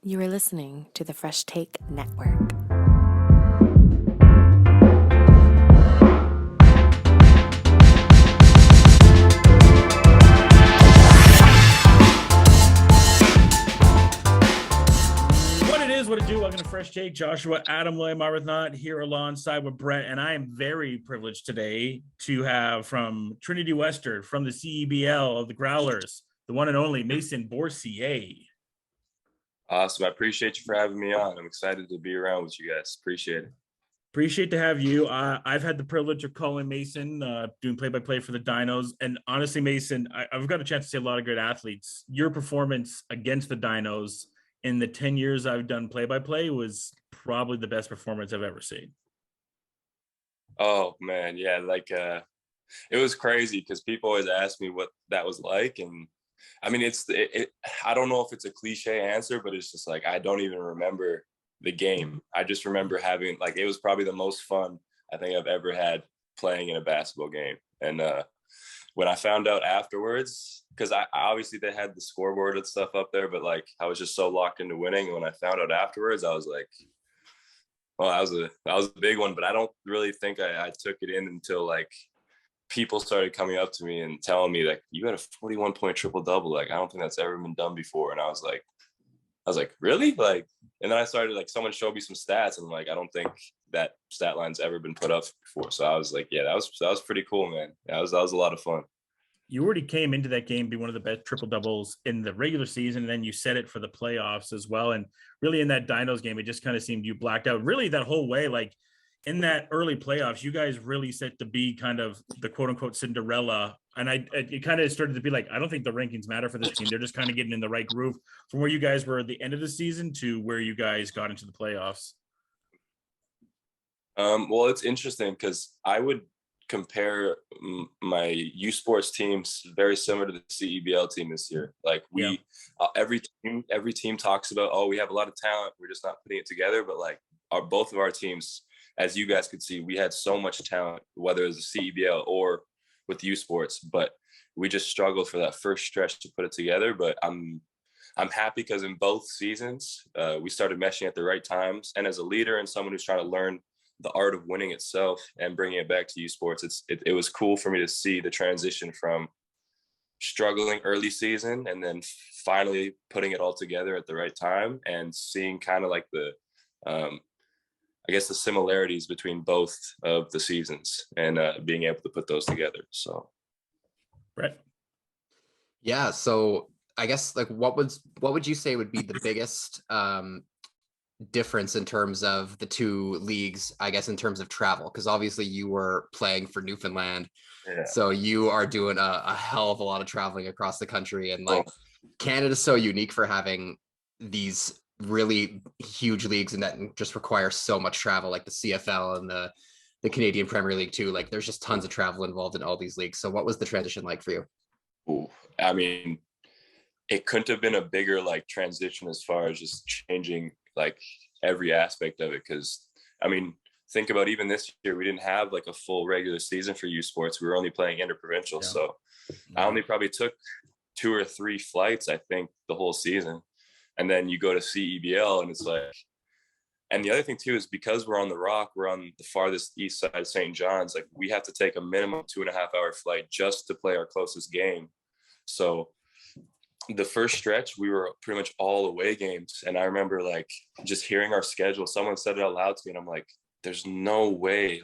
You are listening to the Fresh Take Network. What it do? Welcome to Fresh Take. Joshua, Adam, William Arbuthnot here alongside with Brett, and I am very privileged today to have from Trinity Western, from the CEBL of the Growlers, the one and only Mason Bourcier. Awesome. I appreciate you for having me on. I'm excited to be around with you guys. Appreciate it. Appreciate to have you. I've had the privilege of calling Mason, doing play-by-play for the Dinos. And honestly, Mason, I've got a chance to see a lot of great athletes. Your performance against the Dinos in the 10 years I've done play-by-play was probably the best performance I've ever seen. Oh, man. Yeah, it was crazy because people always ask me what that was like. And I mean, I don't know if it's a cliche answer, but it's just like, I don't even remember the game. I just remember having, it was probably the most fun I think I've ever had playing in a basketball game. And when I found out afterwards, because I obviously they had the scoreboard and stuff up there, but I was just so locked into winning. And when I found out afterwards, I was like, well, that was a big one, but I don't really think I took it in until people started coming up to me and telling me you had a 41-point triple double. I don't think that's ever been done before. And I was like, really? And then I started someone showed me some stats and I'm like, I don't think that stat line's ever been put up before. So I was like, yeah, that was pretty cool, man. That was a lot of fun. You already came into that game being one of the best triple doubles in the regular season, and then you set it for the playoffs as well. And really in that Dinos game, it just kind of seemed you blacked out really that whole way. In that early playoffs, you guys really set to be kind of the quote unquote Cinderella. And it kind of started to be I don't think the rankings matter for this team. They're just kind of getting in the right groove from where you guys were at the end of the season to where you guys got into the playoffs. Well, it's interesting because I would compare my U Sports teams very similar to the CEBL team this year. Every team talks about, oh, we have a lot of talent, we're just not putting it together. But both of our teams, as you guys could see, we had so much talent, whether it was the CEBL or with U Sports, but we just struggled for that first stretch to put it together. But I'm happy because in both seasons, we started meshing at the right times. And as a leader and someone who's trying to learn the art of winning itself and bringing it back to U Sports, it was cool for me to see the transition from struggling early season and then finally putting it all together at the right time and seeing kind of I guess the similarities between both of the seasons and being able to put those together. So, Brett. Yeah. So I guess what would you say would be the biggest difference in terms of the two leagues, I guess, in terms of travel? Because obviously you were playing for Newfoundland. Yeah. So you are doing a hell of a lot of traveling across the country. And Canada's so unique for having these really huge leagues and that just require so much travel, like the CFL and the Canadian Premier League too. There's just tons of travel involved in all these leagues. So what was the transition like for you? Ooh, I mean, it couldn't have been a bigger transition as far as just changing every aspect of it. Because I mean, think about even this year, we didn't have a full regular season for U Sports. We were only playing interprovincial. Yeah. So I only probably took 2 or 3 flights, I think, the whole season. And then you go to CEBL and it's and the other thing too is because we're on the Rock, we're on the farthest east side of St. John's, we have to take a minimum 2.5-hour flight just to play our closest game. So the first stretch, we were pretty much all away games. And I remember just hearing our schedule, someone said it out loud to me and I'm like, there's no way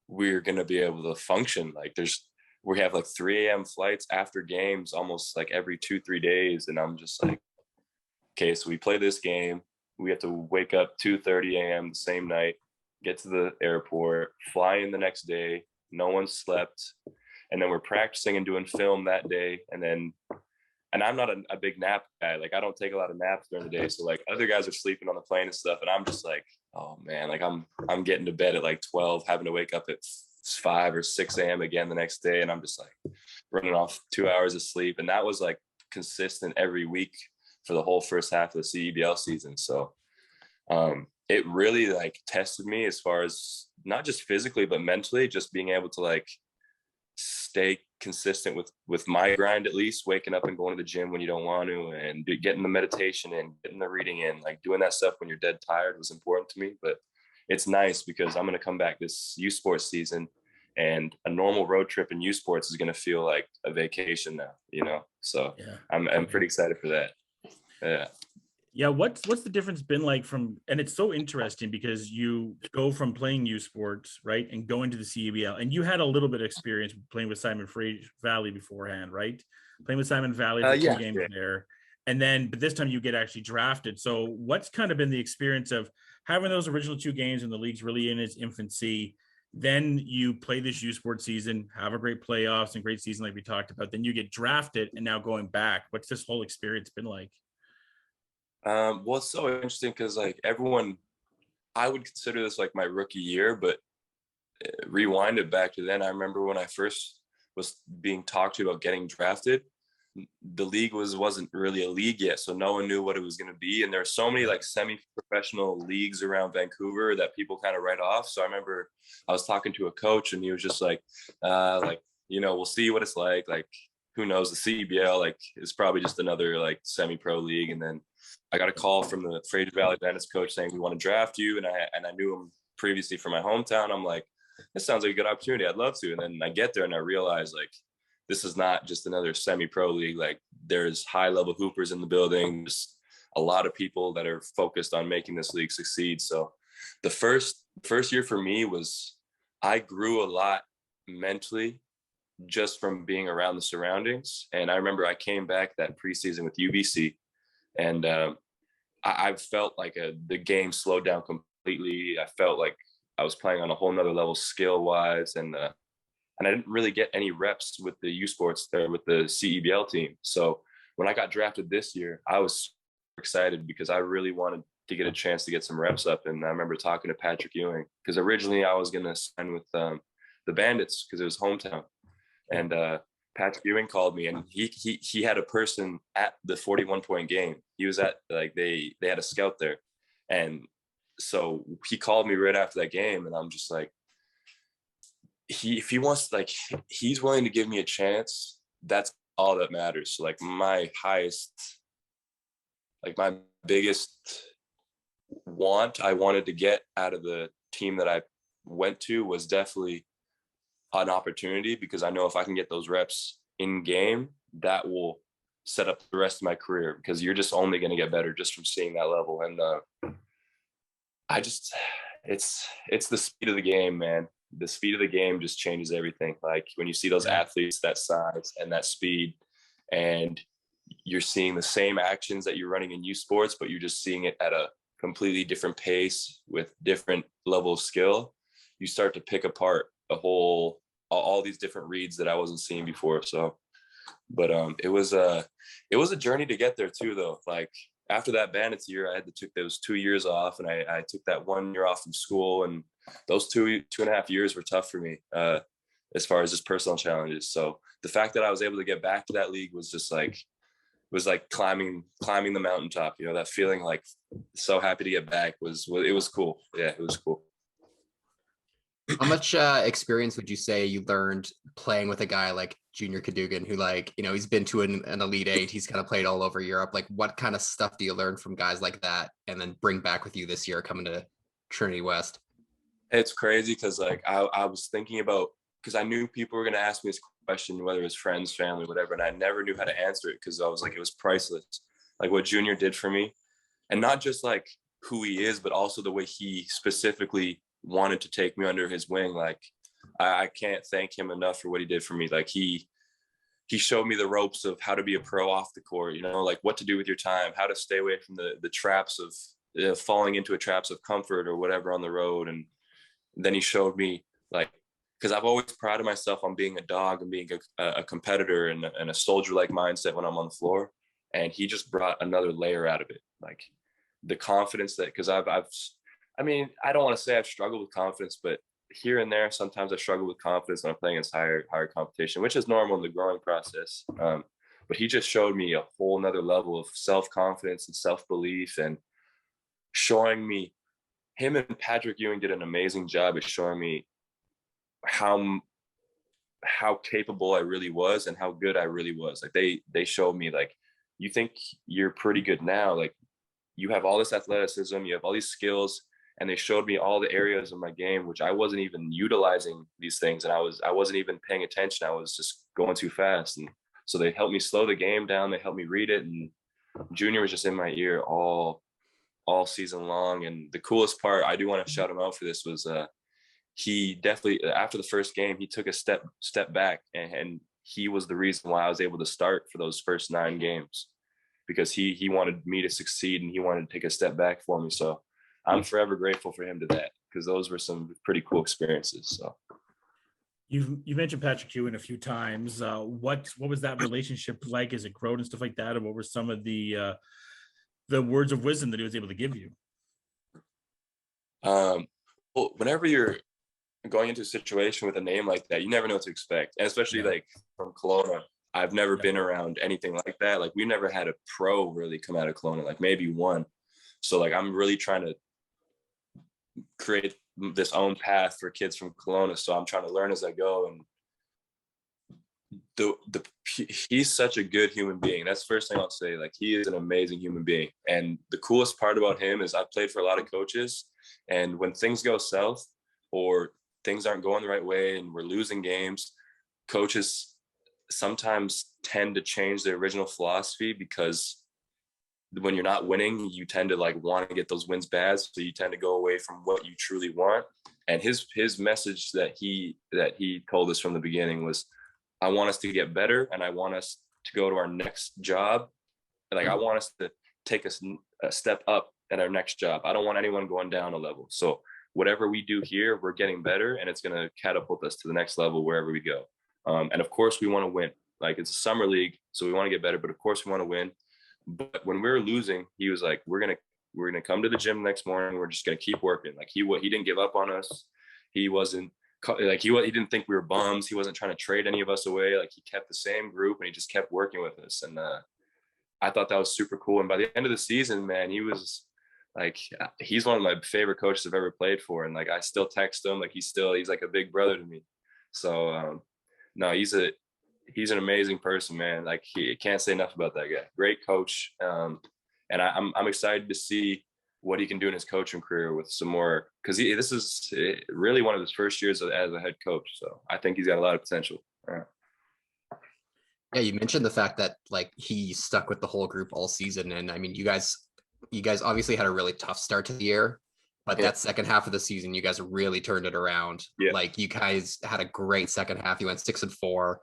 we're going to be able to function. We have 3 a.m. flights after games almost every 2-3 days. And I'm just okay, so we play this game. We have to wake up 2:30 a.m. the same night, get to the airport, fly in the next day. No one slept. And then we're practicing and doing film that day. And I'm not a big nap guy. I don't take a lot of naps during the day. So other guys are sleeping on the plane and stuff. And I'm just oh man, I'm getting to bed at 12, having to wake up at 5 or 6 a.m. again the next day. And I'm just running off 2 hours of sleep. And that was consistent every week for the whole first half of the CEBL season. So it really tested me as far as not just physically, but mentally, just being able to stay consistent with my grind, at least waking up and going to the gym when you don't want to, and getting the meditation in, getting the reading in, like doing that stuff when you're dead tired was important to me. But it's nice because I'm going to come back this U Sports season, and a normal road trip in U Sports is going to feel like a vacation now, you know? So Yeah. I'm pretty excited for that. Yeah. Yeah, what's the difference been like from, and it's so interesting because you go from playing U Sports, right, and going to the CEBL, and you had a little bit of experience playing with Simon Valley beforehand, right? Playing with Simon Valley for two games there, and then but this time you get actually drafted. So what's kind of been the experience of having those original two games when the league's really in its infancy? Then you play this U Sports season, have a great playoffs and great season like we talked about. Then you get drafted, and now going back, what's this whole experience been like? Well, it's so interesting because like everyone, I would consider this like my rookie year, but rewind it back to then. I remember when I first was being talked to about getting drafted, the league wasn't really a league yet, so no one knew what it was going to be, and there are so many like semi-professional leagues around Vancouver that people kind of write off. So I remember I was talking to a coach, and he was just like we'll see what it's like who knows, the CEBL like is probably just another like semi-pro league. And then I got a call from the Fraser Valley Bandits coach saying we want to draft you, and I knew him previously from my hometown. I'm like, this sounds like a good opportunity, I'd love to. And then I get there and I realize like this is not just another semi-pro league. Like there's high-level hoopers in the building. There's a lot of people that are focused on making this league succeed. So the first year for me was, I grew a lot mentally just from being around the surroundings. And I remember I came back that preseason with UBC, and I felt like the game slowed down completely. I felt like I was playing on a whole nother level skill-wise, and I didn't really get any reps with the U Sports there with the CEBL team. So when I got drafted this year, I was excited because I really wanted to get a chance to get some reps up. And I remember talking to Patrick Ewing, because originally I was going to sign with the Bandits because it was hometown. And Patrick Ewing called me, and he had a person at the 41-point game. He was at, like, they had a scout there. And so he called me right after that game, and I'm just like, if he wants, like, he's willing to give me a chance, that's all that matters. So like my biggest want I wanted to get out of the team that I went to was definitely an opportunity, because I know if I can get those reps in game, that will set up the rest of my career, because you're just only going to get better just from seeing that level. And it's the speed of the game, man. The speed of the game just changes everything. Like when you see those athletes that size and that speed, and you're seeing the same actions that you're running in U Sports, but you're just seeing it at a completely different pace with different level of skill, you start to pick apart all these different reads that I wasn't seeing before. So, but it was a journey to get there too, though. Like after that Bandits year, I had to take those 2 years off, and I took that 1 year off from school, and those two and a half years were tough for me as far as just personal challenges. So the fact that I was able to get back to that league was just like, climbing the mountaintop, you know, that feeling, like so happy to get back it was cool. Yeah, it was cool. How much experience would you say you learned playing with a guy like Junior Cadogan, who, like, you know, he's been to an Elite Eight, he's kind of played all over Europe? Like, what kind of stuff do you learn from guys like that and then bring back with you this year coming to Trinity West? It's crazy because like I was thinking about, because I knew people were going to ask me this question, whether it was friends, family, whatever, and I never knew how to answer it, because I was like, it was priceless. Like what Junior did for me, and not just like who he is, but also the way he specifically wanted to take me under his wing. Like I can't thank him enough for what he did for me. Like he showed me the ropes of how to be a pro off the court, you know, like what to do with your time, how to stay away from the traps of falling into a traps of comfort or whatever on the road. And then he showed me, like, because I've always prided myself on being a dog and being a competitor and a soldier-like mindset when I'm on the floor. And he just brought another layer out of it. Like the confidence that, because I mean, I don't want to say I've struggled with confidence, but here and there, sometimes I struggle with confidence when I'm playing against higher competition, which is normal in the growing process. But he just showed me a whole nother level of self-confidence and self-belief, and showing me, him and Patrick Ewing did an amazing job at showing me how how capable I really was and how good I really was. Like they showed me, like, you think you're pretty good now, like you have all this athleticism, you have all these skills, and they showed me all the areas of my game which I wasn't even utilizing these things, and I wasn't even paying attention. I was just going too fast, and so they helped me slow the game down. They helped me read it, and Junior was just in my ear all season long. And the coolest part, I do want to shout him out for this, was he definitely, after the first game, he took a step back, and he was the reason why I was able to start for those first 9 games, because he wanted me to succeed and he wanted to take a step back for me. So I'm forever grateful for him to that, because those were some pretty cool experiences. So You mentioned Patrick Ewing a few times. What was that relationship like as it grew and stuff like that? And what were some of the words of wisdom that he was able to give you? Well, whenever you're going into a situation with a name like that, you never know what to expect. And especially like from Kelowna, I've never been around anything like that. Like we never had a pro really come out of Kelowna, like maybe one. So like I'm really trying to create this own path for kids from Kelowna. So I'm trying to learn as I go. And he's such a good human being. That's the first thing I'll say. Like he is an amazing human being. And the coolest part about him is I've played for a lot of coaches, and when things go south or things aren't going the right way and we're losing games, coaches sometimes tend to change their original philosophy, because when you're not winning, you tend to like want to get those wins bad. So you tend to go away from what you truly want. And his message that he told us from the beginning was, I want us to get better, and I want us to go to our next job. Like I want us to take a step up at our next job. I don't want anyone going down a level. So whatever we do here, we're getting better, and it's going to catapult us to the next level wherever we go. And of course we want to win. Like it's a summer league, so we want to get better, but of course we want to win. But when we were losing, he was like, we're gonna come to the gym next morning. We're just gonna keep working. Like he didn't give up on us. He wasn't like he didn't think we were bums. He wasn't trying to trade any of us away. Like he kept the same group, and he just kept working with us. And I thought that was super cool. And by the end of the season, man, he was like, he's one of my favorite coaches I've ever played for. And like I still text him. Like he's like a big brother to me. So no, he's an amazing person, man. Like he can't say enough about that guy. Great coach. And I'm excited to see what he can do in his coaching career with some more, because this is really one of his first years as a head coach. So I think he's got a lot of potential. Yeah, you mentioned the fact that like he stuck with the whole group all season. And I mean, you guys obviously had a really tough start to the year, but that second half of the season, you guys really turned it around. Yeah. Like you guys had a great second half. You went 6-4,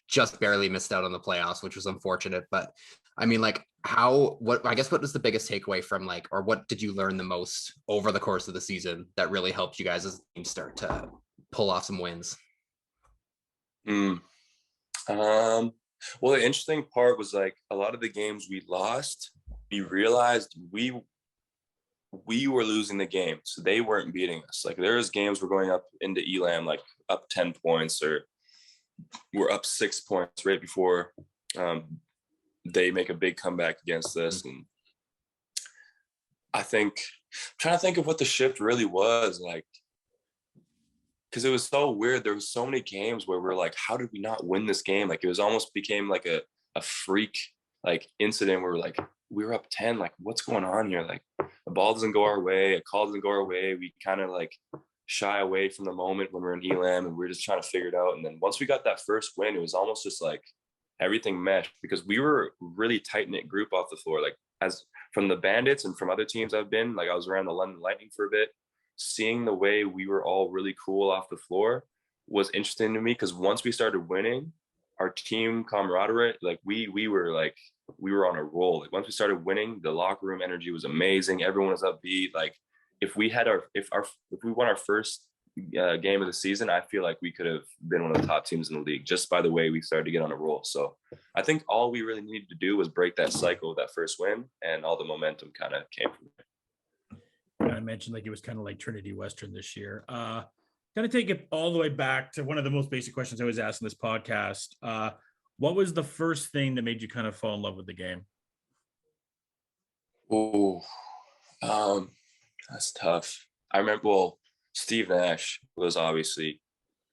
just barely missed out on the playoffs, which was unfortunate. But I mean, like what was the biggest takeaway from like, or what did you learn the most over the course of the season that really helped you guys as a team start to pull off some wins? Well, the interesting part was like a lot of the games we lost, we realized we were losing the game, so they weren't beating us. Like there's games we're going up into Elam, like up 10 points, or we're up 6 points right before they make a big comeback against us. And I think, I'm trying to think of what the shift really was like, because it was so weird. There was so many games where we're like, how did we not win this game? Like it was almost became like a freak like incident where we're like, we were up 10, like what's going on here? Like a ball doesn't go our way, a call doesn't go our way. We kind of like shy away from the moment when we're in Elam, and we're just trying to figure it out. And then once we got that first win, it was almost just like everything meshed, because we were a really tight-knit group off the floor. Like as from the Bandits and from other teams I've been, like I was around the London Lightning for a bit, seeing the way we were all really cool off the floor was interesting to me, because once we started winning, our team camaraderie, like we were on a roll. Like once we started winning, the locker room energy was amazing. Everyone was upbeat. Like if we won our first game of the season, I feel like we could have been one of the top teams in the league just by the way we started to get on a roll. So I think all we really needed to do was break that cycle of that first win, and all the momentum kind of came from there. I mentioned like it was kind of like Trinity Western this year. Kind of take it all the way back to one of the most basic questions I always ask in this podcast. What was the first thing that made you kind of fall in love with the game? Oh, that's tough. I remember, Steve Nash was obviously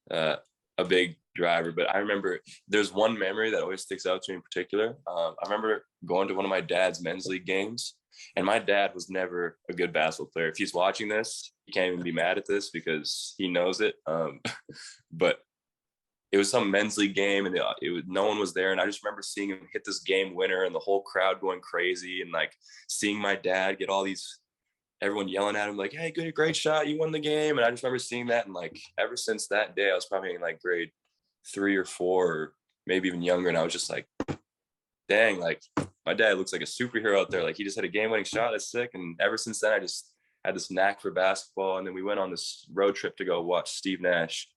a big driver. But I remember there's one memory that always sticks out to me in particular. I remember going to one of my dad's men's league games, and my dad was never a good basketball player. If he's watching this, he can't even be mad at this because he knows it. But it was some men's league game, and no one was there. And I just remember seeing him hit this game winner and the whole crowd going crazy, and like seeing my dad get everyone yelling at him like, "Hey, good, great shot. You won the game." And I just remember seeing that. And like, ever since that day, I was probably in like grade 3 or 4, or maybe even younger. And I was just like, dang, like my dad looks like a superhero out there. Like he just had a game winning shot. That's sick. And ever since then, I just had this knack for basketball. And then we went on this road trip to go watch Steve Nash,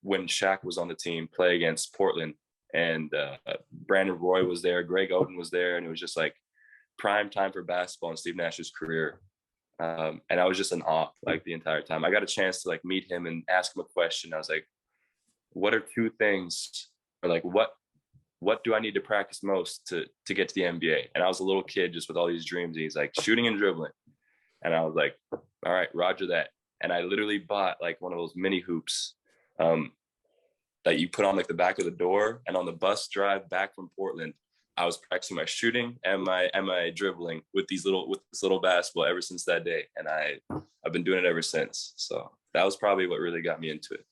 when Shaq was on the team, play against Portland. And Brandon Roy was there, Greg Oden was there, and it was just like prime time for basketball in Steve Nash's career. And I was just in awe like the entire time. I got a chance to like meet him and ask him a question. I was like, what are 2 things, or like what do I need to practice most to get to the NBA? And I was a little kid just with all these dreams. And he's like, shooting and dribbling. And I was like, all right, roger that. And I literally bought like one of those mini hoops that you put on like the back of the door. And on the bus drive back from Portland, I was practicing my shooting and my dribbling with this little basketball ever since that day. And I've been doing it ever since. So that was probably what really got me into it.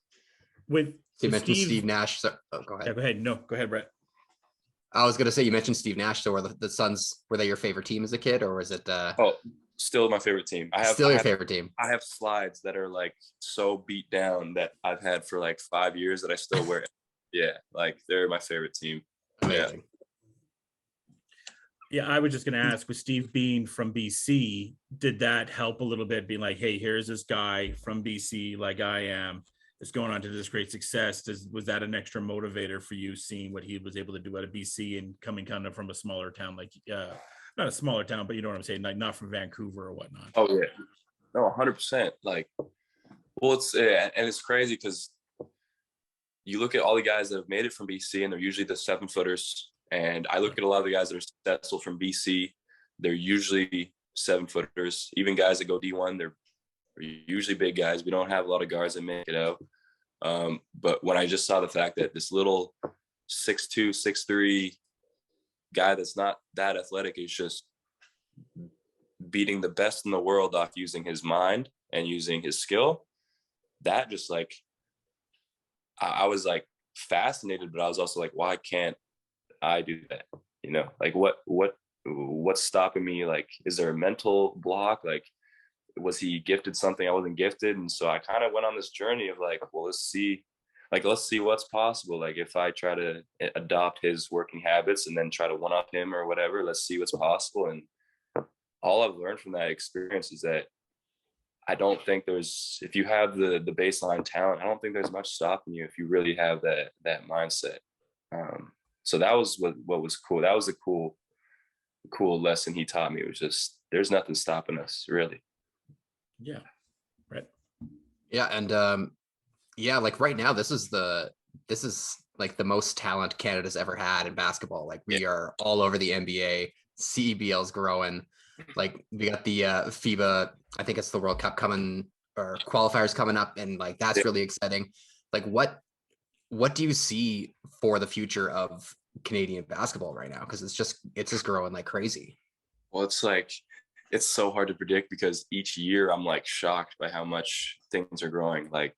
You mentioned Steve Nash. So, go ahead. Yeah, go ahead. No, go ahead, Brett. I was going to say, you mentioned Steve Nash. So were the Suns, were they your favorite team as a kid, or was it? Still my favorite team. Favorite team. I have slides that are like so beat down that I've had for like 5 years that I still wear. Yeah, like they're my favorite team. Amazing. Yeah, I was just going to ask, with Steve being from BC, did that help a little bit, being like, hey, here's this guy from BC, like I am, is going on to this great success? Was that an extra motivator for you, seeing what he was able to do out of BC and coming kind of from a smaller town, like not a smaller town, but you know what I'm saying, like not from Vancouver or whatnot? Oh yeah, no, 100%. Like, well, it's crazy because you look at all the guys that have made it from BC, and they're usually the 7-footers. And I look at a lot of the guys that are successful from BC, they're usually 7-footers. Even guys that go D1, they're usually big guys. We don't have a lot of guards that make it out. But when I just saw the fact that this little 6'2", 6'3" guy that's not that athletic is just beating the best in the world off using his mind and using his skill, that just like, I was like fascinated, but I was also like, why can't I do that? You know, like what's stopping me? Like, is there a mental block? Like, was he gifted something I wasn't gifted? And so I kind of went on this journey of like, well, let's see what's possible. Like, if I try to adopt his working habits and then try to one up him or whatever, let's see what's possible. And all I've learned from that experience is that I don't think if you have the baseline talent, I don't think there's much stopping you if you really have that mindset. So that was what was cool. That was a cool lesson he taught me. It was just, there's nothing stopping us, really. Yeah. Right. Yeah. And yeah, like right now, this is like the most talent Canada's ever had in basketball. Like we are all over the NBA. CEBL's growing. Like we got the FIBA, I think it's the World Cup coming, or qualifiers coming up, and like that's really exciting. Like what do you see for the future of Canadian basketball right now? Because it's just growing like crazy. Well, it's so hard to predict because each year I'm like shocked by how much things are growing. Like,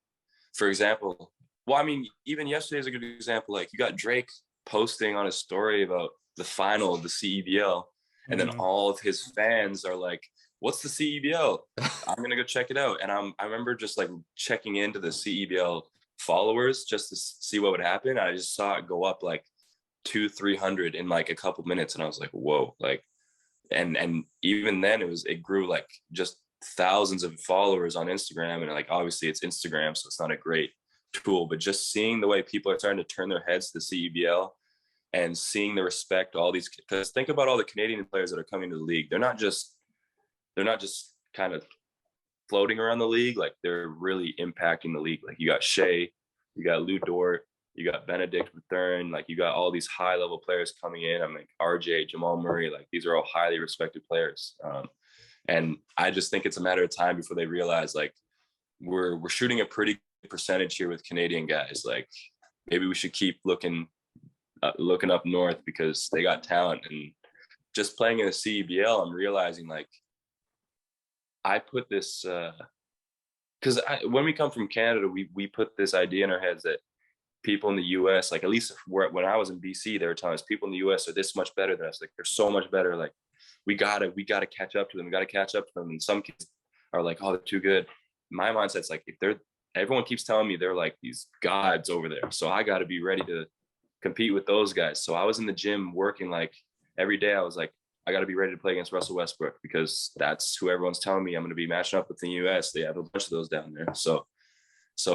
for example, well, I mean, even yesterday is a good example. Like, you got Drake posting on his story about the final of the CEBL, and then all of his fans are like, what's the CEBL? I'm going to go check it out. And I remember just like checking into the CEBL followers just to see what would happen. I just saw it go up like 200-300 in like a couple minutes. And I was like, whoa, like, and even then it grew like just thousands of followers on Instagram. And like, obviously it's Instagram, so it's not a great tool, but just seeing the way people are starting to turn their heads to the CEBL and seeing the respect, all these, because think about all the Canadian players that are coming to the league. They're not just kind of floating around the league. Like, they're really impacting the league. Like, you got Shea, you got Lou Dort, you got Benedict Mathurin, like you got all these high level players coming in. I'm like RJ, Jamal Murray, like these are all highly respected players. And I just think it's a matter of time before they realize like we're shooting a pretty percentage here with Canadian guys. Like maybe we should keep looking up north because they got talent. And just playing in the CEBL, I'm realizing like I put this because when we come from Canada, we put this idea in our heads that people in the US, like at least when I was in BC, they were telling us people in the US are this much better than us. Like they're so much better. Like we gotta catch up to them. We gotta catch up to them. And some kids are like, oh, they're too good. My mindset's like, everyone keeps telling me they're like these gods over there. So I gotta be ready to compete with those guys. So I was in the gym working like every day. I was like, I got to be ready to play against Russell Westbrook because that's who everyone's telling me I'm going to be matching up with in the US. They have a bunch of those down there. So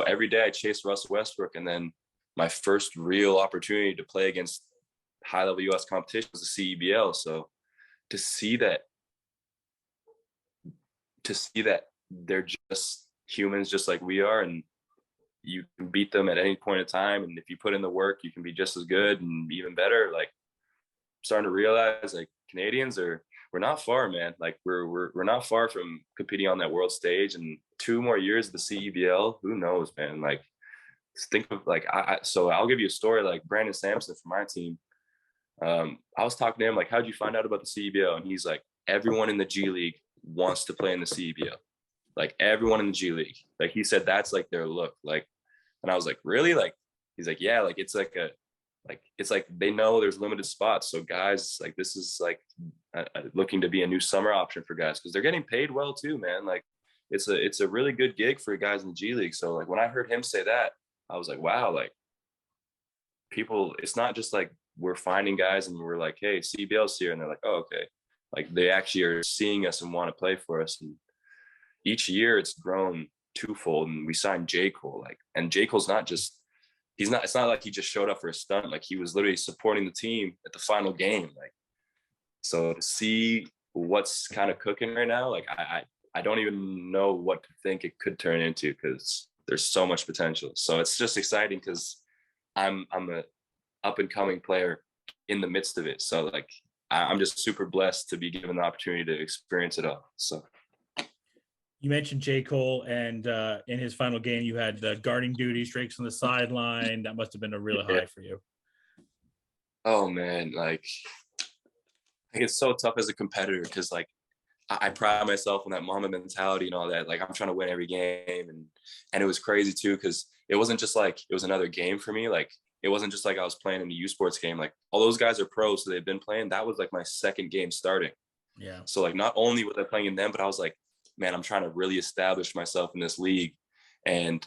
every day I chased Russell Westbrook. And then my first real opportunity to play against high level US competition was the CEBL. So to see that they're just humans just like we are, and you can beat them at any point in time. And if you put in the work, you can be just as good and even better. Like starting to realize like Canadians we're not far, man. Like we're not far from competing on that world stage, and 2 more years of the CEBL, who knows, man. Like think of like so I'll give you a story. Like Brandon Sampson from my team, I was talking to him like, how'd you find out about the CEBL? And he's like, everyone in the G League wants to play in the CEBL. Like everyone in the G League, like he said, that's like their look. Like, and I was like, really? Like he's like, yeah, like it's like it's like they know there's limited spots, so guys, like this is like looking to be a new summer option for guys because they're getting paid well too, man. Like it's a really good gig for guys in the G League. So like when I heard him say that, I was like, wow, like people, it's not just like we're finding guys and we're like, hey, CBL's here, and they're like, oh, okay, like they actually are seeing us and want to play for us. And each year it's grown twofold, and we signed J. Cole, like, and J. Cole's not just, it's not like he just showed up for a stunt. Like he was literally supporting the team at the final game. Like, so to see what's kind of cooking right now, like I don't even know what to think it could turn into because there's so much potential. So it's just exciting because I'm a up and coming player in the midst of it. So like I'm just super blessed to be given the opportunity to experience it all. So. You mentioned J. Cole, and in his final game, you had the guarding duty, Drake's on the sideline. That must have been a really high for you. Oh man, like it's so tough as a competitor because like I pride myself on that Mamba mentality and all that. Like I'm trying to win every game, and it was crazy too because it wasn't just like it was another game for me. Like it wasn't just like I was playing in a U Sports game. Like all those guys are pros, so they've been playing. That was like my second game starting. Yeah. So like not only was I playing in them, but I was like, man, I'm trying to really establish myself in this league. And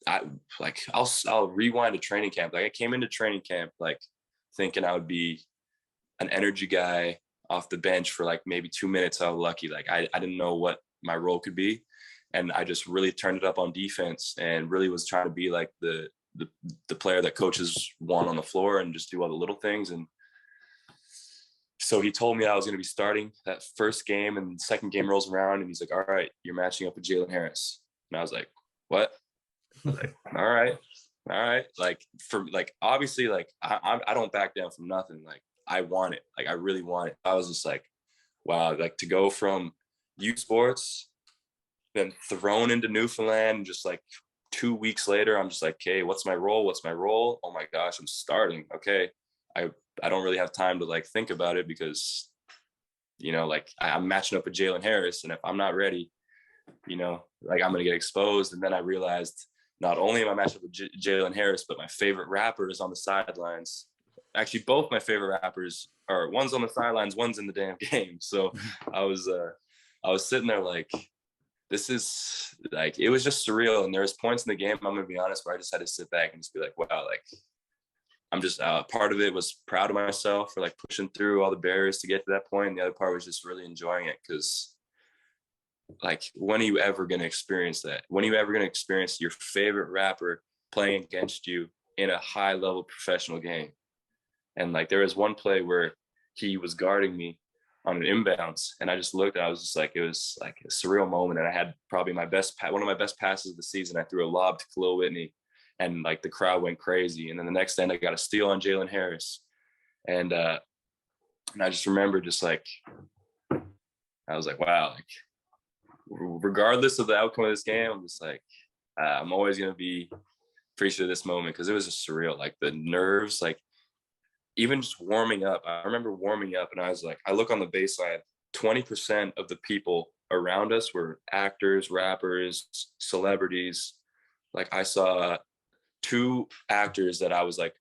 I'll rewind to training camp. Like I came into training camp, like thinking I would be an energy guy off the bench for like maybe 2 minutes. I was lucky. Like I didn't know what my role could be. And I just really turned it up on defense and really was trying to be like the player that coaches want on the floor and just do all the little things. And so he told me I was going to be starting that first game, and the second game rolls around and he's like, all right, you're matching up with Jalen Harris. And I was like, what? I was like, all right. Like for like, obviously like I don't back down from nothing. Like I want it. Like I really want it. I was just like, wow, like to go from youth sports, then thrown into Newfoundland, and just like 2 weeks later, I'm just like, okay, what's my role? Oh my gosh, I'm starting. Okay. I don't really have time to like think about it because, you know, like I'm matching up with Jalen Harris, and if I'm not ready, you know, like I'm going to get exposed. And then I realized not only am I matching up with Jalen Harris, but my favorite rapper is on the sidelines. Actually, both my favorite rappers are, one's on the sidelines, one's in the damn game. So I was sitting there like, this is like, it was just surreal. And there was points in the game, I'm going to be honest, where I just had to sit back and just be like, wow, like I'm just part of it was proud of myself for like pushing through all the barriers to get to that point. And the other part was just really enjoying it because like, when are you ever going to experience that? When are you ever going to experience your favorite rapper playing against you in a high level professional game? And like, there was one play where he was guarding me on an inbounds, and I just looked, and I was just like, it was like a surreal moment. And I had probably one of my best passes of the season. I threw a lob to Khalil Whitney, and like the crowd went crazy. And then the next end I got a steal on Jalen Harris. And I just remember just like, I was like, wow, like regardless of the outcome of this game, I'm just like, I'm always going to be appreciative of this moment because it was just surreal. Like the nerves, like even just warming up. I remember warming up and I was like, I look on the baseline, 20% of the people around us were actors, rappers, celebrities. Like I saw 2 actors that I was like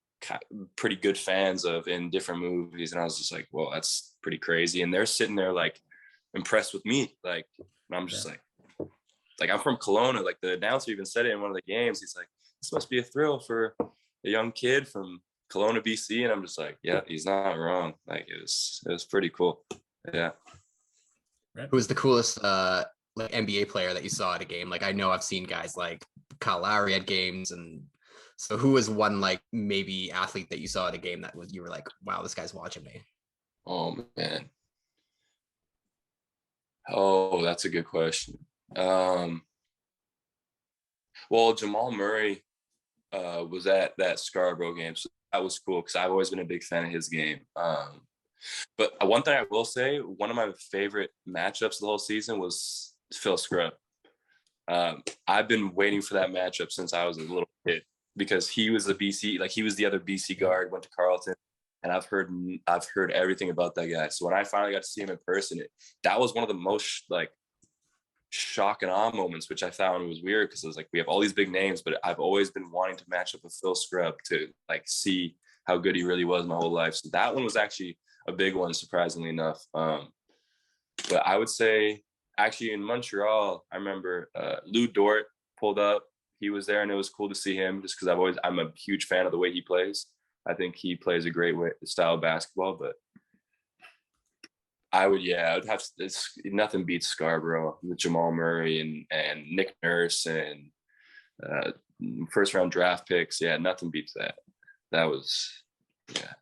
pretty good fans of in different movies. And I was just like, well, that's pretty crazy. And they're sitting there like impressed with me. Like, and I'm just like, I'm from Kelowna. Like the announcer even said it in one of the games. He's like, this must be a thrill for a young kid from Kelowna, BC. And I'm just like, yeah, he's not wrong. Like it was pretty cool. Yeah. Who was the coolest like NBA player that you saw at a game? Like I know I've seen guys like Kyle Lowry at games, and so who was one like maybe athlete that you saw at a game that was you were like, wow, this guy's watching me? Oh man. Oh, that's a good question. Well, Jamal Murray was at that Scarborough game, so that was cool because I've always been a big fan of his game. But one thing I will say, one of my favorite matchups the whole season was Phil Scrubb. I've been waiting for that matchup since I was a little kid because he was he was the other BC guard, went to Carleton, and I've heard everything about that guy. So when I finally got to see him in person, that was one of the most like shock and awe moments, which I found was weird because it was like we have all these big names, but I've always been wanting to match up with Phil Scrubb to like see how good he really was my whole life. So that one was actually a big one, surprisingly enough. But I would say actually in Montreal, I remember Lou Dort pulled up. He was there and it was cool to see him just because I'm a huge fan of the way he plays. I think he plays a great style of basketball, but I would have nothing beats Scarborough with Jamal Murray and Nick Nurse and first round draft picks. Yeah, nothing beats that. That was, yeah.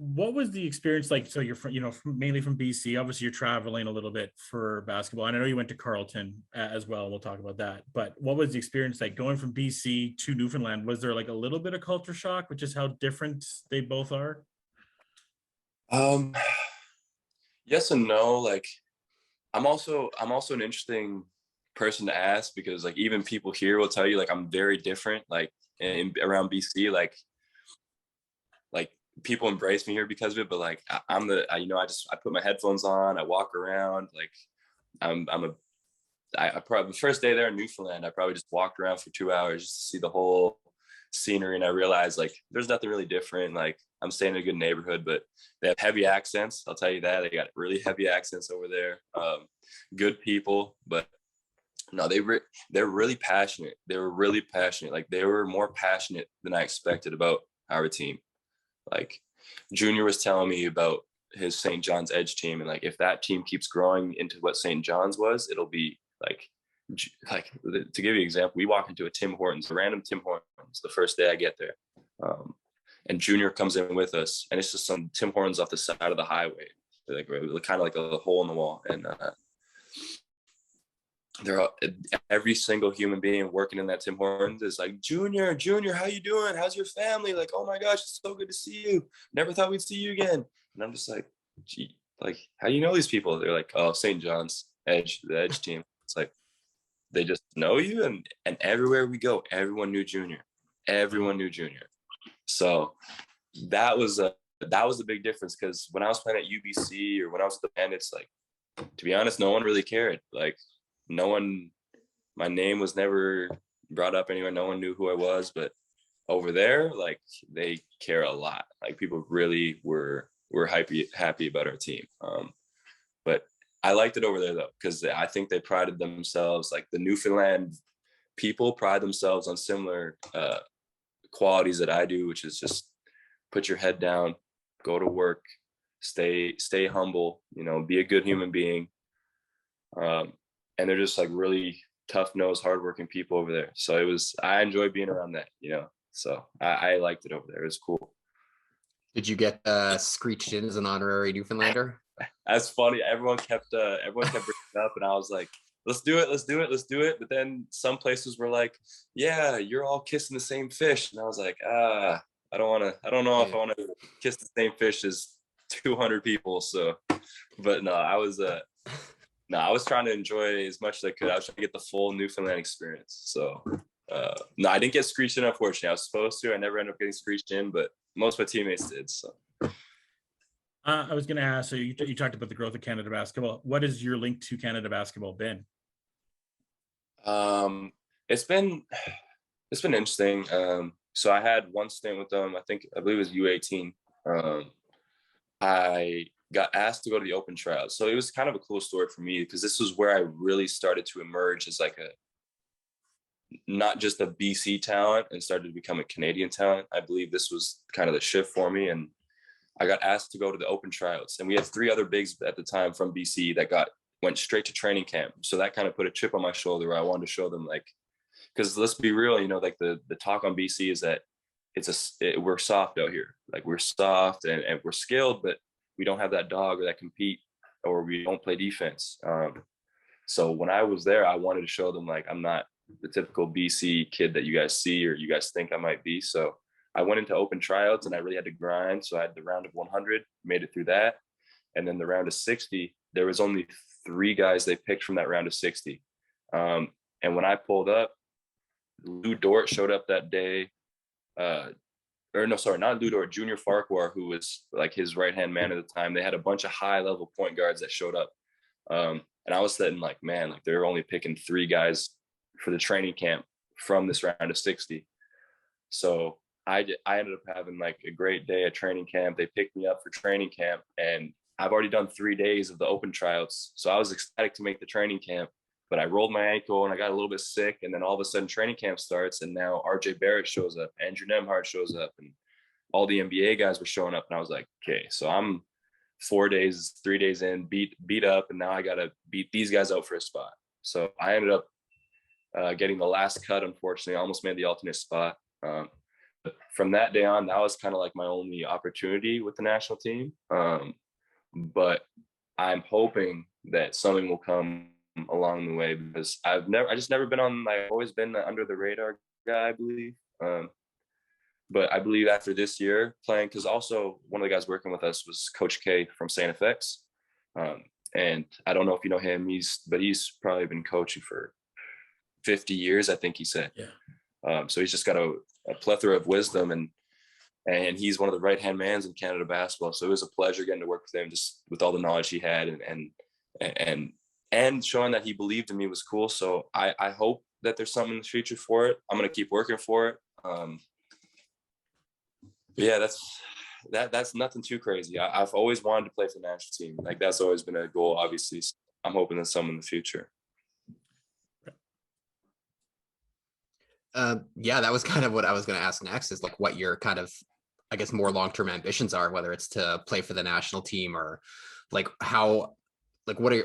What was the experience like? So you're mainly from BC. Obviously, you're traveling a little bit for basketball, and I know you went to Carleton as well. We'll talk about that. But what was the experience like going from BC to Newfoundland? Was there like a little bit of culture shock, which is how different they both are? Yes and no. Like, I'm also an interesting person to ask because like even people here will tell you like I'm very different. Like around BC, like people embrace me here because of it, but like I put my headphones on, I walk around, like I probably the first day there in Newfoundland, I probably just walked around for 2 hours just to see the whole scenery, and I realized like there's nothing really different. Like I'm staying in a good neighborhood, but they have heavy accents. I'll tell you that they got really heavy accents over there. Good people, but no, they're really passionate. They were really passionate. Like they were more passionate than I expected about our team. Like Junior was telling me about his St. John's Edge team, and like if that team keeps growing into what St. John's was, it'll be like to give you an example, we walk into a random Tim Hortons the first day I get there, and Junior comes in with us, and it's just some Tim Hortons off the side of the highway, like kind of like a hole in the wall, and every single human being working in that Tim Hortons is like, Junior, how you doing? How's your family? Like, oh my gosh, it's so good to see you. Never thought we'd see you again. And I'm just like, gee, like, how do you know these people? They're like, oh, St. John's Edge, the Edge team. It's like, they just know you. And everywhere we go, everyone knew Junior. So that was a big difference because when I was playing at UBC or when I was with the Bandits, like, to be honest, no one really cared. Like, my name was never brought up anywhere. No one knew who I was, but over there, like they care a lot. Like people really were happy about our team. But I liked it over there though, because I think they prided themselves, like the Newfoundland people pride themselves on similar qualities that I do, which is just put your head down, go to work, stay humble, be a good human being. And they're just like really tough-nosed, hardworking people over there. So I enjoyed being around that, so I liked it over there. It was cool. Did you get screeched in as an honorary Newfoundlander? That's funny. Everyone kept bringing it up, and I was like, let's do it. But then some places were like, yeah, you're all kissing the same fish. And I was like, I don't know if I want to kiss the same fish as 200 people. So, but no, I was No, I was trying to enjoy as much as I could. I was trying to get the full Newfoundland experience. So, no, I didn't get screeched in, unfortunately. I was supposed to. I never ended up getting screeched in, but most of my teammates did. So, I was going to ask, so you talked about the growth of Canada basketball. What has your link to Canada basketball been? it's been interesting. So I had one stint with them. I believe it was U18. I got asked to go to the open trials. So it was kind of a cool story for me because this was where I really started to emerge as like not just a BC talent and started to become a Canadian talent. I believe this was kind of the shift for me. And I got asked to go to the open tryouts. And we had 3 other bigs at the time from BC that went straight to training camp. So that kind of put a chip on my shoulder where I wanted to show them, like, because let's be real, like the talk on BC is that we're soft out here. Like we're soft and we're skilled, but we don't have that dog or that compete, or we don't play defense. So when I was there, I wanted to show them, like, I'm not the typical BC kid that you guys see or you guys think I might be. So I went into open tryouts and I really had to grind. So I had the round of 100, made it through that. And then the round of 60, there was only 3 guys they picked from that round of 60. And when I pulled up, Lou Dort showed up that day. Not Lou Dort, Junior Farquhar, who was like his right-hand man at the time. They had a bunch of high-level point guards that showed up. And I was sitting like, man, like they're only picking 3 guys for the training camp from this round of 60. So I ended up having like a great day at training camp. They picked me up for training camp, and I've already done 3 days of the open tryouts. So I was ecstatic to make the training camp, but I rolled my ankle and I got a little bit sick. And then all of a sudden training camp starts, and now RJ Barrett shows up, Andrew Nemhard shows up, and all the NBA guys were showing up. And I was like, okay, so I'm 3 days in, beat up, and now I got to beat these guys out for a spot. So I ended up getting the last cut. Unfortunately, I almost made the alternate spot. But from that day on, that was kind of like my only opportunity with the national team. But I'm hoping that something will come along the way, because I just never been on, I've always been the under the radar guy, I believe. But I believe after this year playing, because also one of the guys working with us was Coach K from St. FX. And I don't know if you know him, he's probably been coaching for 50 years, I think he said. Yeah. So he's just got a plethora of wisdom, and he's one of the right-hand mans in Canada basketball. So it was a pleasure getting to work with him, just with all the knowledge he had, and showing that he believed in me was cool. So I hope that there's something in the future for it. I'm going to keep working for it. Yeah, that's nothing too crazy. I've always wanted to play for the national team. Like that's always been a goal, obviously. So I'm hoping there's some in the future. Yeah, that was kind of what I was going to ask next, is like what your kind of, I guess, more long-term ambitions are, whether it's to play for the national team or like how, like what are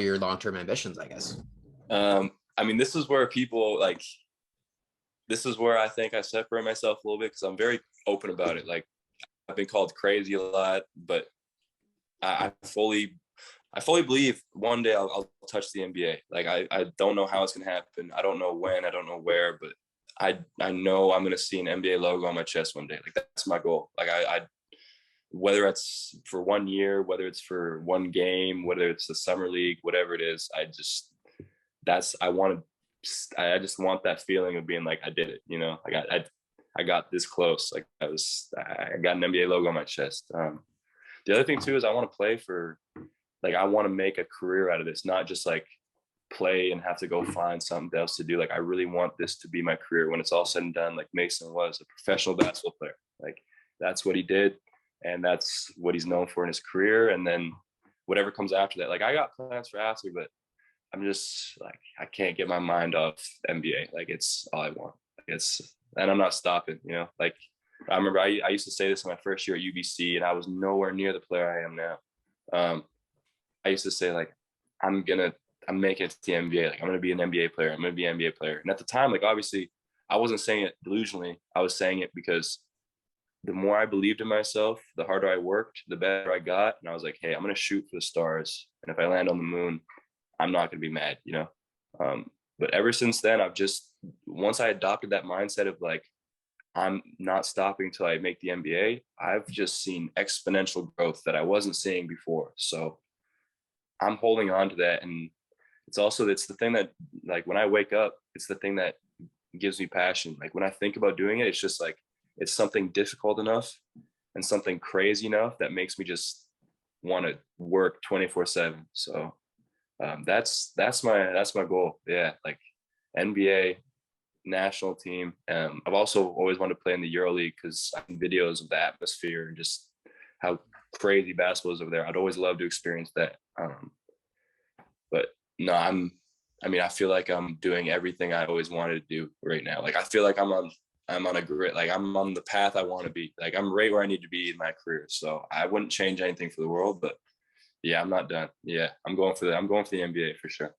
your long-term ambitions, I guess? I mean, this is where I think I separate myself a little bit, because I'm very open about it. Like I've been called crazy a lot, but I fully believe one day I'll touch the NBA. Like I don't know how it's gonna happen. I don't know when. I don't know where. But I know I'm gonna see an NBA logo on my chest one day. Like that's my goal. Like I whether it's for 1 year, whether it's for one game, whether it's the summer league, whatever it is, I just want that feeling of being like I did it. Like I got this close. Like I got an NBA logo on my chest. The other thing too is I want to play for. Like, I want to make a career out of this, not just like play and have to go find something else to do. Like, I really want this to be my career when it's all said and done. Like Mason was a professional basketball player. Like that's what he did. And that's what he's known for in his career. And then whatever comes after that, like I got plans for after, but I'm just like, I can't get my mind off NBA. Like it's all I want. And I'm not stopping, like I remember I used to say this in my first year at UBC, and I was nowhere near the player I am now. I used to say like, I'm making it to the NBA. Like I'm going to be an NBA player. I'm going to be an NBA player. And at the time, like obviously I wasn't saying it delusionally. I was saying it because the more I believed in myself, the harder I worked, the better I got. And I was like, hey, I'm going to shoot for the stars. And if I land on the moon, I'm not going to be mad, But ever since then, once I adopted that mindset of like, I'm not stopping till I make the NBA, I've just seen exponential growth that I wasn't seeing before. So I'm holding on to that. And it's the thing that, like, when I wake up, it's the thing that gives me passion. Like when I think about doing it, it's just like, it's something difficult enough and something crazy enough that makes me just want to work 24/7. So that's my goal. Yeah. Like NBA national team. I've also always wanted to play in the EuroLeague because I've seen videos of the atmosphere and just how crazy basketball is over there. I'd always love to experience that. But no, I feel like I'm doing everything I always wanted to do right now. Like I feel like I'm on a grid, like I'm on the path I want to be. Like I'm right where I need to be in my career. So I wouldn't change anything for the world, but yeah, I'm not done. Yeah, I'm going for the NBA for sure.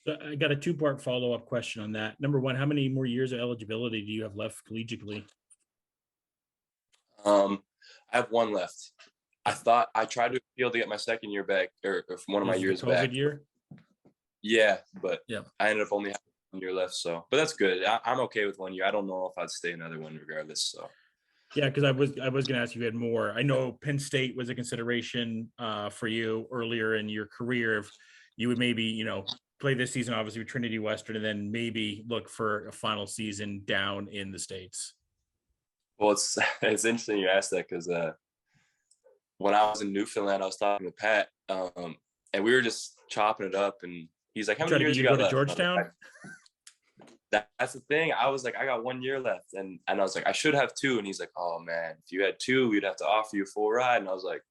So I got a 2-part follow-up question on that. Number one, how many more years of eligibility do you have left collegiately? I have one left. I tried to appeal to get my second year back, or from one of my years back. COVID year? Yeah, but yeah, I ended up only having 1 year left. So, but that's good. I'm okay with 1 year. I don't know if I'd stay another one regardless. So. Yeah, because I was going to ask you had more. I know Penn State was a consideration for you earlier in your career. If you would maybe, play this season, obviously with Trinity Western, and then maybe look for a final season down in the States. Well, it's interesting you asked that because when I was in Newfoundland, I was talking to Pat, and we were just chopping it up, and he's like, "How many years you got left?" Georgetown? That's the thing. I was like, I got 1 year left, and I was like, I should have 2, and he's like, "Oh man, if you had 2, we'd have to offer you a full ride." And I was like,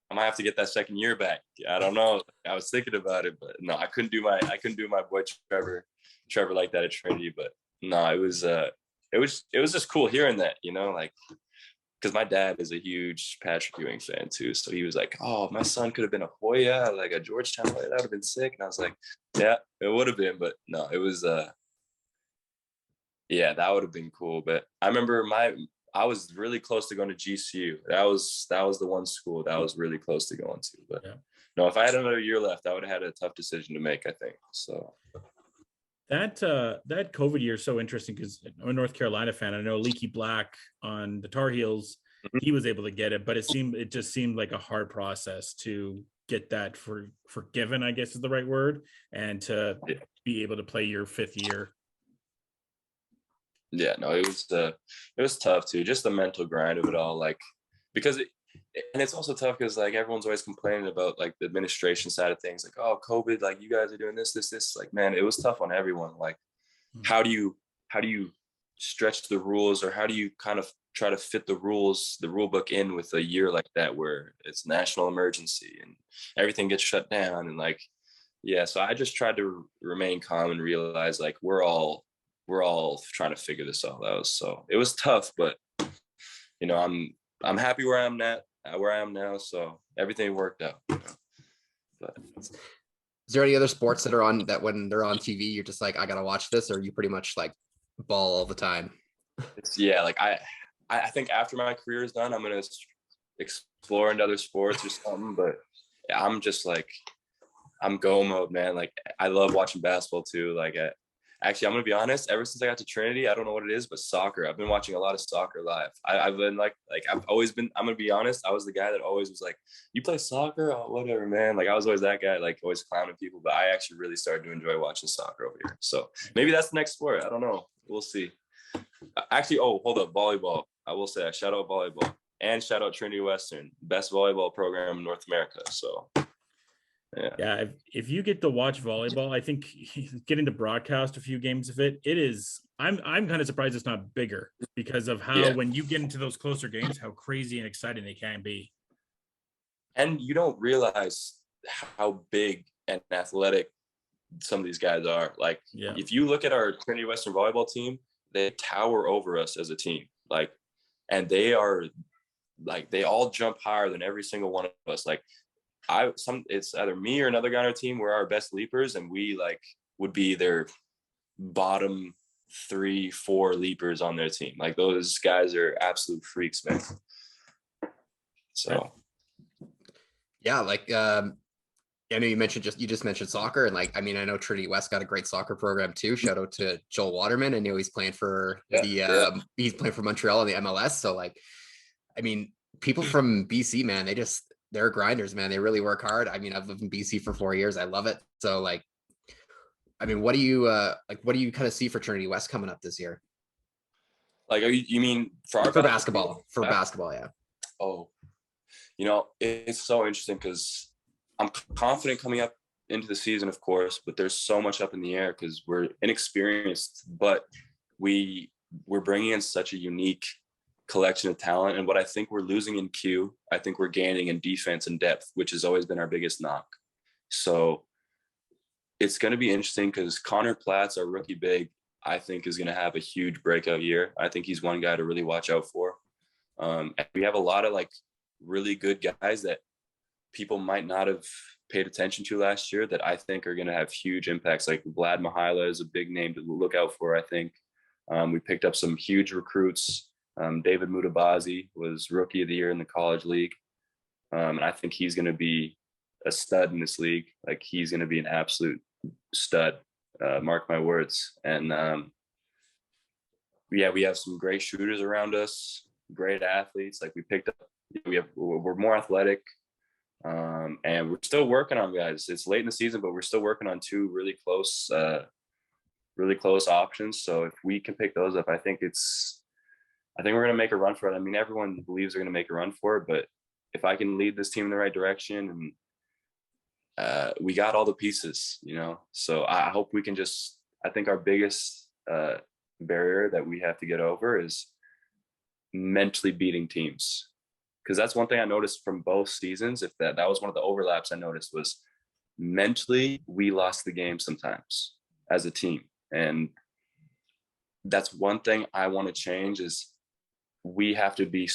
I might have to get that second year back. I don't know. I was thinking about it, but no, I couldn't do my boy Trevor like that at Trinity. But no, it was just cool hearing that, like, because my dad is a huge Patrick Ewing fan too. So he was like, "Oh, my son could have been a Hoya, like a Georgetown Hoya. That would have been sick." And I was like, "Yeah, it would have been." But no, it was yeah, that would have been cool. But I remember I was really close to going to GCU. That was the one school that I was really close to going to. But no, if I had another year left, I would have had a tough decision to make, I think. So that COVID year is so interesting because I'm a North Carolina fan. I know Leaky Black on the Tar Heels, he was able to get it, but it just seemed like a hard process to get that forgiven, I guess is the right word, and to be able to play your 5th year. Yeah, no, it was tough too. Just the mental grind of it all, like, because it's also tough because like everyone's always complaining about like the administration side of things, like, oh, COVID, like you guys are doing this. Like, man, it was tough on everyone. Like, how do you stretch the rules, or how do you kind of try to fit the rule book in with a year like that where it's national emergency and everything gets shut down, and like, yeah. So I just tried to remain calm and realize like we're all trying to figure this all out. So it was tough, but I'm happy where I am now. So everything worked out. But is there any other sports that are on that when they're on TV, you're just like, I gotta watch this, or you pretty much like ball all the time? Like I think after my career is done, I'm gonna explore into other sports or something. But I'm just like, I'm go mode, man. Like I love watching basketball too. Like actually, I'm gonna be honest. Ever since I got to Trinity, I don't know what it is, but soccer. I've been watching a lot of soccer live. I've been like I've always been. I'm gonna be honest. I was the guy that always was like, "You play soccer? Oh, whatever, man." Like I was always that guy, like always clowning people. But I actually really started to enjoy watching soccer over here. So maybe that's the next sport. I don't know. We'll see. Actually, hold up, volleyball. I will say, shout out volleyball and shout out Trinity Western, best volleyball program in North America. So. Yeah. If you get to watch volleyball, I think getting to broadcast a few games of it is. I'm kind of surprised it's not bigger because of how when you get into those closer games, how crazy and exciting they can be. And you don't realize how big and athletic some of these guys are. Like, if you look at our Trinity Western volleyball team, they tower over us as a team. Like, and they are like, they all jump higher than every single one of us. Like, it's either me or another guy on our team. We're our best leapers, and we like would be their bottom 3-4 leapers on their team. Like those guys are absolute freaks, man. So yeah, like I know you just mentioned soccer, and like I mean I know Trinity West got a great soccer program too. Shout out to Joel Waterman. I know he's playing for he's playing for Montreal in the MLS. So like I mean people from BC, man, they're grinders, man. They really work hard. I mean, I've lived in BC for 4 years. I love it. So like, I mean, what do you kind of see for Trinity West coming up this year? Like, you mean for our basketball? For basketball, yeah. Oh, it's so interesting because I'm confident coming up into the season, of course, but there's so much up in the air because we're inexperienced, but we're bringing in such a unique collection of talent. And what I think we're losing in Q, I think we're gaining in defense and depth, which has always been our biggest knock. So it's going to be interesting because Connor Platts, our rookie big, I think is going to have a huge breakout year. I think he's one guy to really watch out for. And we have a lot of like really good guys that people might not have paid attention to last year that I think are going to have huge impacts. Like Vlad Mihaila is a big name to look out for, I think. We picked up some huge recruits. David Mutabazi was rookie of the year in the college league. And I think he's going to be a stud in this league. Like he's going to be an absolute stud. Mark my words. And we have some great shooters around us, great athletes. Like we picked up, we're more athletic. And we're still working on guys. It's late in the season, but we're still working on two really close options. So if we can pick those up, I think we're going to make a run for it. I mean, everyone believes they're going to make a run for it, but if I can lead this team in the right direction and we got all the pieces, so I hope we can I think our biggest barrier that we have to get over is mentally beating teams. Because that's one thing I noticed from both seasons. If that was one of the overlaps I noticed was mentally, we lost the game sometimes as a team. And that's one thing I want to change is we have to be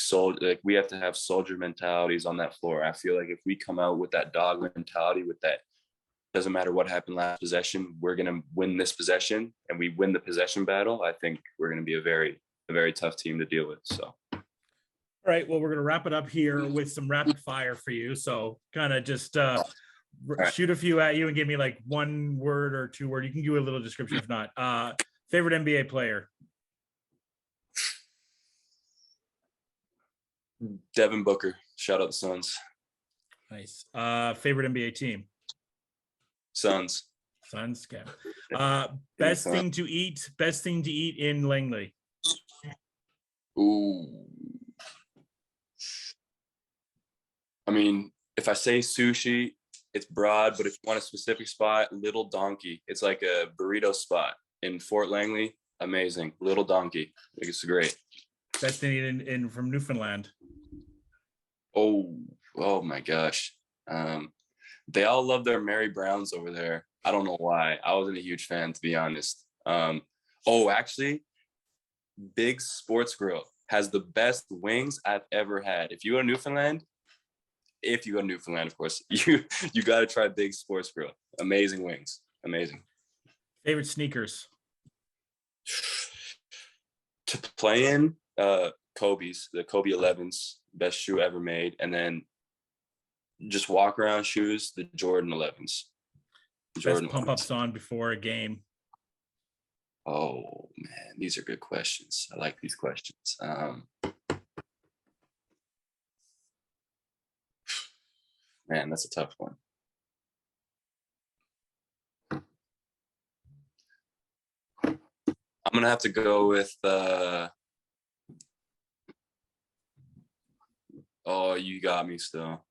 we have to have soldier mentalities on that floor. I feel like if we come out with that dog mentality, with that, doesn't matter what happened last possession, we're going to win this possession, and we win the possession battle, I think we're going to be a very tough team to deal with. So. All right. Well, we're going to wrap it up here with some rapid fire for you. So kind of just shoot a few at you and give me like one word or two word. You can give a little description if not. Favorite NBA player? Devin Booker. Shout out the Suns. Nice. Favorite NBA team? Suns. Suns. Okay. Best thing to eat in Langley? Ooh. I mean, if I say sushi, it's broad, but if you want a specific spot, Little Donkey. It's like a burrito spot in Fort Langley. Amazing. Little Donkey. I think it's great. Best thing in from Newfoundland? Oh my gosh. They all love their Mary Browns over there. I don't know why. I wasn't a huge fan, to be honest. Actually, Big Sports Grill has the best wings I've ever had. If you go to Newfoundland, of course, you got to try Big Sports Grill. Amazing wings. Amazing. Favorite sneakers? To play in, Kobe's, the Kobe 11s, best shoe ever made. And then just walk around shoes, the Jordan 11s. Best pump ups on before a game? Oh man, these are good questions. I like these questions. Man, that's a tough one. I'm gonna have to go with you got me still.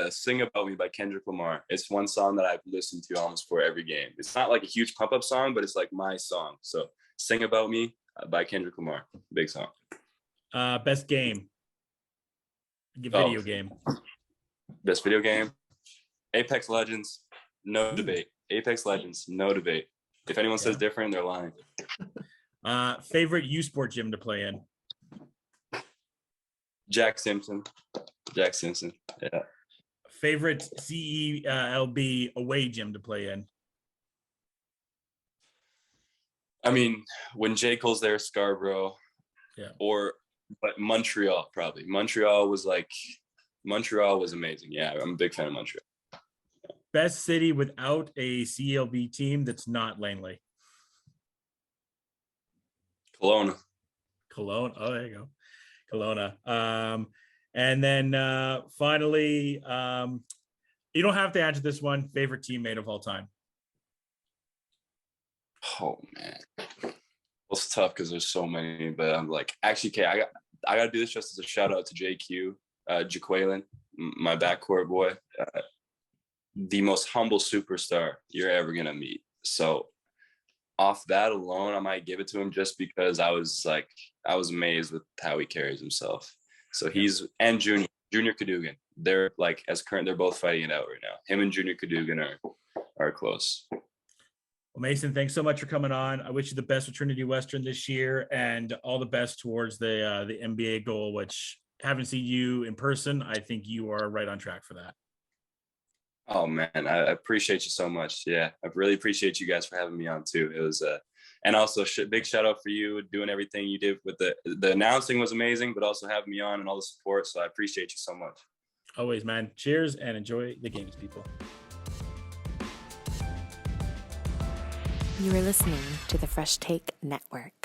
Sing About Me by Kendrick Lamar. It's one song that I've listened to almost for every game. It's not like a huge pump up song, but it's like my song. So Sing About Me by Kendrick Lamar. Big song. Best game? Video game. Best video game? Apex Legends. No debate. Apex Legends. No debate. If anyone says different, they're lying. Favorite U Sport gym to play in? Jack Simpson. Yeah. Favorite CELB away gym to play in? I mean, when J. Cole's there, Scarborough. Yeah. But Montreal, probably. Montreal was amazing. Yeah, I'm a big fan of Montreal. Best city without a CELB team that's not Langley? Kelowna. Oh, there you go. Kelowna. And then finally, you don't have to answer this one. Favorite teammate of all time? Oh man, well, it's tough because there's so many. But I'm like, actually, okay, I got to do this just as a shout out to JQ, Jaqueline, my backcourt boy, the most humble superstar you're ever gonna meet. So off that alone, I might give it to him just because I was amazed with how he carries himself. So and Junior Cadogan, they're like they're both fighting it out right now. Him and Junior Cadogan are close. Well, Mason, thanks so much for coming on. I wish you the best with Trinity Western this year and all the best towards the NBA goal, which haven't seen you in person. I think you are right on track for that. Oh man, I appreciate you so much. Yeah, I really appreciate you guys for having me on too. It was and also big shout out for you doing everything you did with the announcing was amazing, but also having me on and all the support. So I appreciate you so much. Always, man. Cheers and enjoy the games, people. You are listening to the Fresh Take Network.